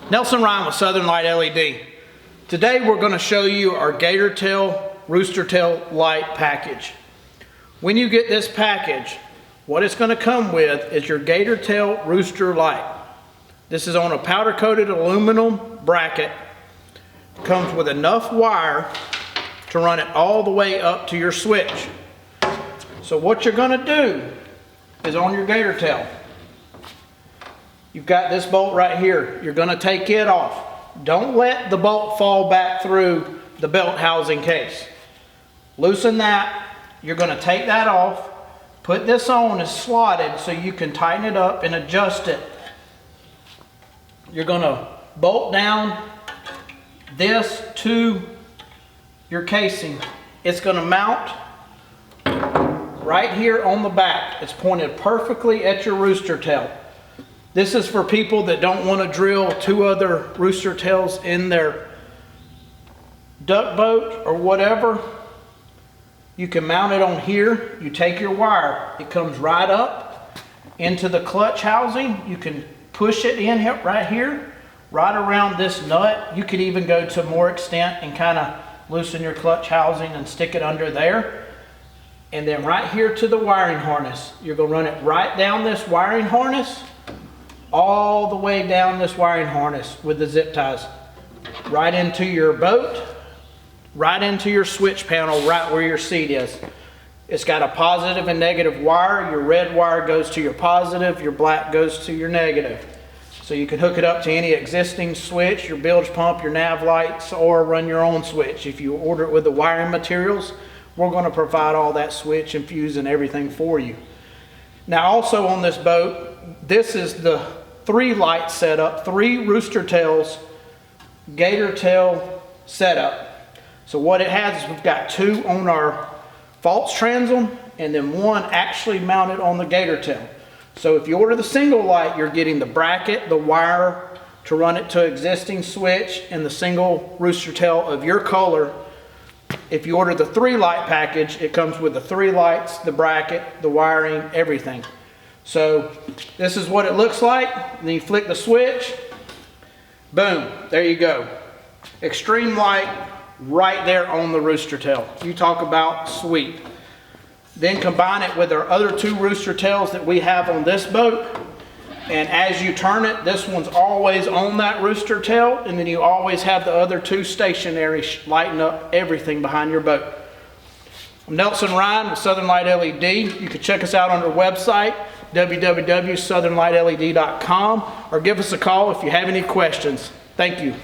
Nelson Ryan with Southern Lite LED. Today we're going to show you our Gatortail Rooster Tail Lite package. When you get this package, what it's going to come with is your Gatortail Rooster Lite. This is on a powder coated aluminum bracket. Comes with enough wire to run it all the way up to your switch. So what you're going to do is on your Gatortail, you've got this bolt right here. You're going to take it off. Don't let the bolt fall back through the belt housing case. Loosen that. You're going to take that off. Put this on as slotted so you can tighten it up and adjust it. You're going to bolt down this to your casing. It's going to mount right here on the back. It's pointed perfectly at your rooster tail. This is for people that don't want to drill two other rooster tails in their duck boat or whatever. You can mount it on here. You take your wire. It comes right up into the clutch housing. You can push it in right here, right around this nut. You could even go to more extent and kind of loosen your clutch housing and stick it under there. And then right here to the wiring harness. You're going to run it right down this wiring harness, all the way down this wiring harness with the zip ties, right into your boat, right into your switch panel, right where your seat is. It's got a positive and negative wire. Your red wire goes to your positive, your black goes to your negative. So you can hook it up to any existing switch, your bilge pump, your nav lights, or run your own switch. If you order it with the wiring materials, we're going to provide all that switch and fuse and everything for you. Now also on this boat, this is the 3 light setup, 3 rooster tails, Gatortail setup. So what it has is we've got 2 on our false transom and then 1 actually mounted on the Gatortail. So if you order the single light, you're getting the bracket, the wire to run it to existing switch, and the single rooster tail of your color. If you order the 3 light package, it comes with the 3 lights, the bracket, the wiring, everything. So this is what it looks like. Then you flick the switch, boom, there you go. Extreme light right there on the rooster tail. You talk about sweet. Then combine it with our other 2 rooster tails that we have on this boat. And as you turn it, this one's always on that rooster tail, and then you always have the other 2 stationary lighting up everything behind your boat. I'm Nelson Ryan with Southern Lite LED. You can check us out on our website, www.southernliteled.com, or give us a call if you have any questions. Thank you.